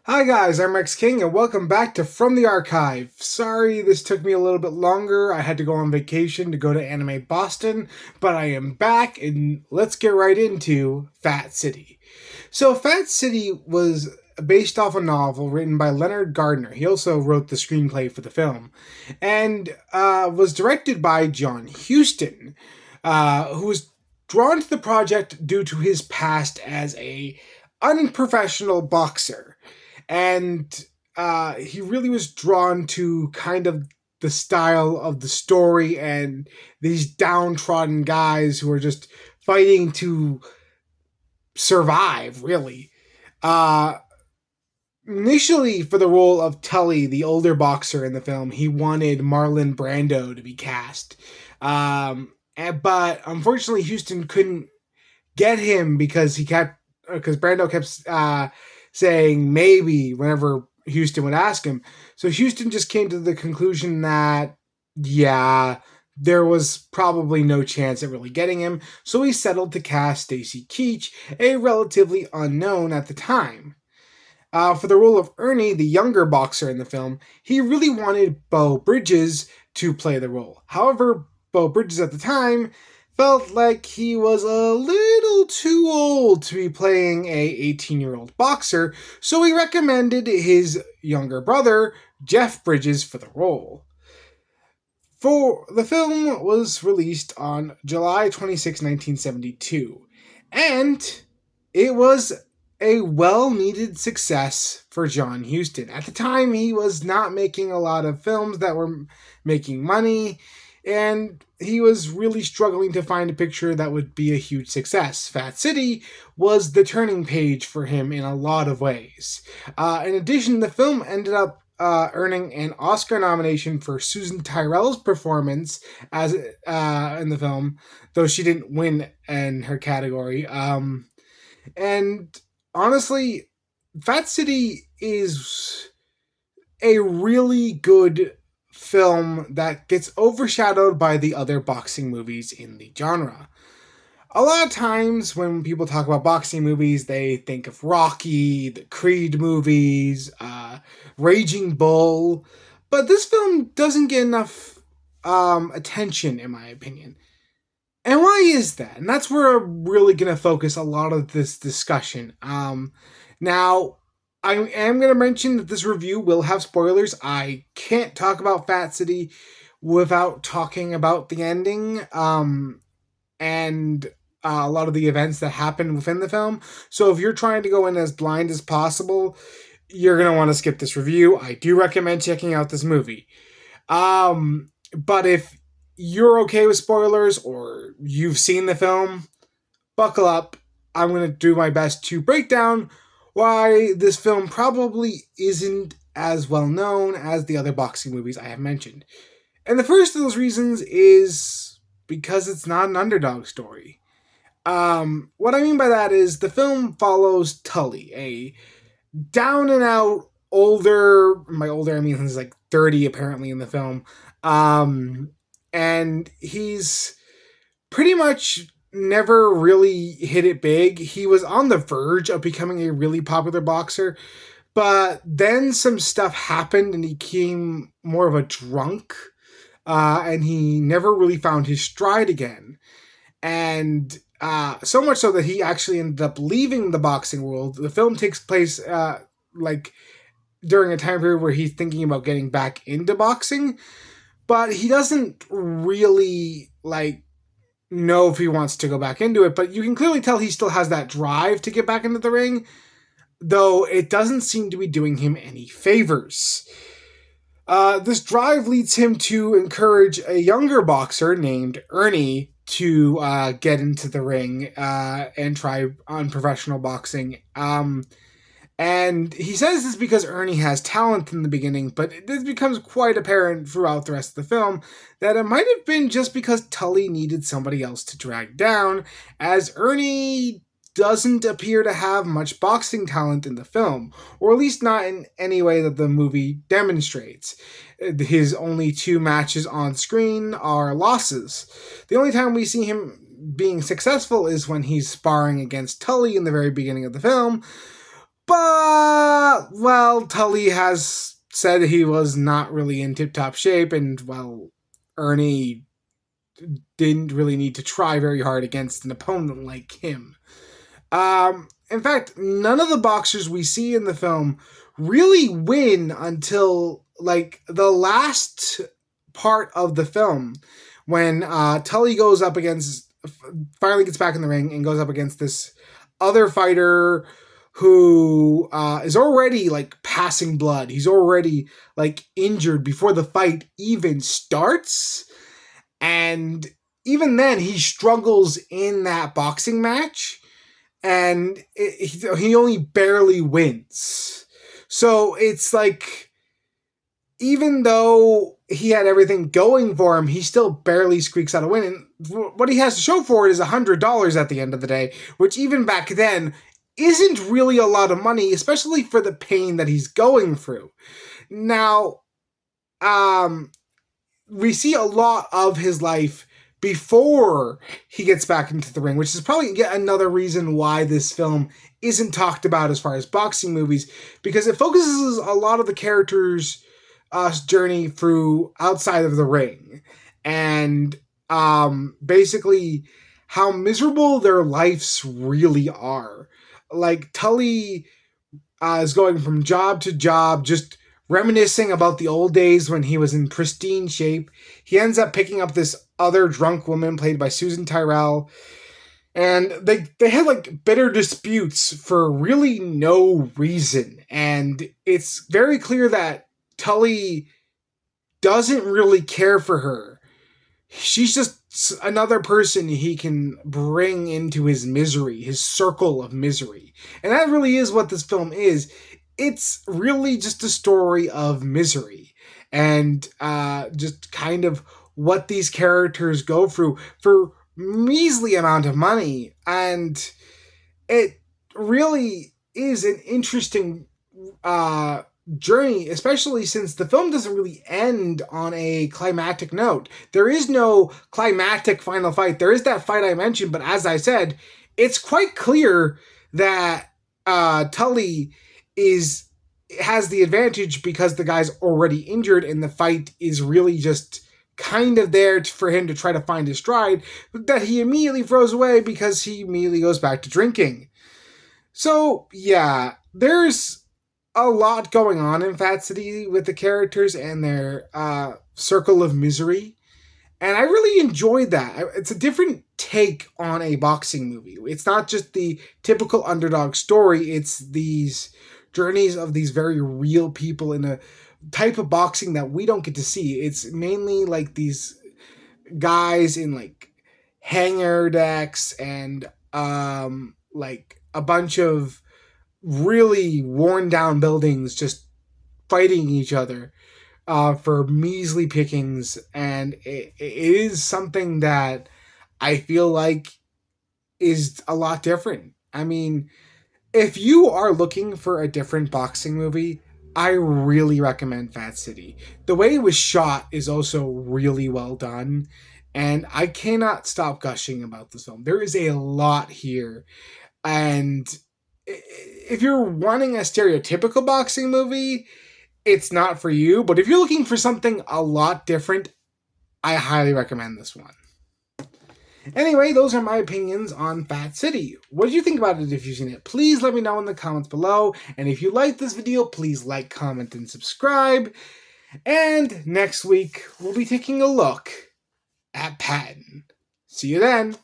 Hi guys, I'm Rex King and welcome back to From the Archive. Sorry this took me a little bit longer. I had to go on vacation to go to Anime Boston, but I am back and let's get right into Fat City. So Fat City was based off a novel written by Leonard Gardner. He also wrote the screenplay for the film and was directed by John Huston, who was drawn to the project due to his past as a unprofessional boxer and he really was drawn to kind of the style of the story and these downtrodden guys who are just fighting to survive, really. Uh, Initially, for the role of Tully, the older boxer in the film, he wanted Marlon Brando to be cast. But unfortunately, Houston couldn't get him because Brando kept saying maybe whenever Houston would ask him. So Houston just came to the conclusion that yeah, there was probably no chance at really getting him. So he settled to cast Stacy Keach, a relatively unknown at the time. For the role of Ernie, the younger boxer in the film, he really wanted Beau Bridges to play the role. However, Beau Bridges at the time felt like he was a little too old to be playing a 18-year-old boxer, so he recommended his younger brother, Jeff Bridges, for the role. For the film was released on July 26, 1972, and it was a well-needed success for John Huston. At the time, he was not making a lot of films that were making money, and he was really struggling to find a picture that would be a huge success. Fat City was the turning page for him in a lot of ways. In addition, the film ended up earning an Oscar nomination for Susan Tyrrell's performance as in the film, though she didn't win in her category. And honestly, Fat City is a really good film that gets overshadowed by the other boxing movies in the genre. A lot of times when people talk about boxing movies, they think of Rocky, the Creed movies, Raging Bull, but this film doesn't get enough attention, in my opinion. And why is that? And that's where I'm really going to focus a lot of this discussion. Now, I am going to mention that this review will have spoilers. I can't talk about Fat City without talking about the ending and a lot of the events that happen within the film. So if you're trying to go in as blind as possible, you're going to want to skip this review. I do recommend checking out this movie. But if you're okay with spoilers or you've seen the film, buckle up. I'm going to do my best to break down why this film probably isn't as well known as the other boxing movies I have mentioned. And the first of those reasons is because it's not an underdog story. What I mean by that is the film follows Tully, a down and out older, by older I mean he's like 30 apparently in the film. And he's pretty much never really hit it big. He was on the verge of becoming a really popular boxer, but then some stuff happened and he became more of a drunk, and he never really found his stride again. And so much so that he actually ended up leaving the boxing world. The film takes place like during a time period where he's thinking about getting back into boxing, but he doesn't really know if he wants to go back into it. But you can clearly tell he still has that drive to get back into the ring, though it doesn't seem to be doing him any favors. This drive leads him to encourage a younger boxer named Ernie to get into the ring and try unprofessional boxing. And he says this because Ernie has talent in the beginning, but this becomes quite apparent throughout the rest of the film that it might have been just because Tully needed somebody else to drag down, as Ernie doesn't appear to have much boxing talent in the film, or at least not in any way that the movie demonstrates. His only two matches on screen are losses. The only time we see him being successful is when he's sparring against Tully in the very beginning of the film, But, well, Tully has said he was not really in tip-top shape, and, well, Ernie didn't really need to try very hard against an opponent like him. In fact, none of the boxers we see in the film really win until, like, the last part of the film, when Tully goes up against, finally gets back in the ring and goes up against this other fighter who is already, like, passing blood. He's already, like, injured before the fight even starts. And even then, he struggles in that boxing match, and he only barely wins. So it's like, even though he had everything going for him, he still barely squeaks out a win. And what he has to show for it is $100 at the end of the day, which even back then isn't really a lot of money, especially for the pain that he's going through. Now, we see a lot of his life before he gets back into the ring, which is probably yet another reason why this film isn't talked about as far as boxing movies, because it focuses a lot of the characters' journey through outside of the ring, and basically how miserable their lives really are. Like, Tully is going from job to job, just reminiscing about the old days when he was in pristine shape. He ends up picking up this other drunk woman played by Susan Tyrrell, and they had, like, bitter disputes for really no reason. And it's very clear that Tully doesn't really care for her. She's just another person he can bring into his misery, his circle of misery. And that really is what this film is. It's really just a story of misery, and just kind of what these characters go through for measly amount of money. And it really is an interesting journey, especially since the film doesn't really end on a climactic note. There is no climactic final fight. There is that fight I mentioned, but as I said, it's quite clear that Tully has the advantage because the guy's already injured, and the fight is really just kind of there for him to try to find his stride, that he immediately throws away because he immediately goes back to drinking. So, yeah, there's a lot going on in Fat City with the characters and their circle of misery. And I really enjoyed that. It's a different take on a boxing movie. It's not just the typical underdog story. It's these journeys of these very real people in a type of boxing that we don't get to see. It's mainly like these guys in, like, hangar decks and like a bunch of really worn down buildings just fighting each other for measly pickings. And it is something that I feel like is a lot different. I mean, if you are looking for a different boxing movie, I really recommend Fat City. The way it was shot is also really well done, and I cannot stop gushing about this film. There is a lot here, and if you're wanting a stereotypical boxing movie, it's not for you. But if you're looking for something a lot different, I highly recommend this one. Anyway, those are my opinions on Fat City. What did you think about it if you've seen it? Please let me know in the comments below. And if you liked this video, please like, comment, and subscribe. And next week, we'll be taking a look at Patton. See you then.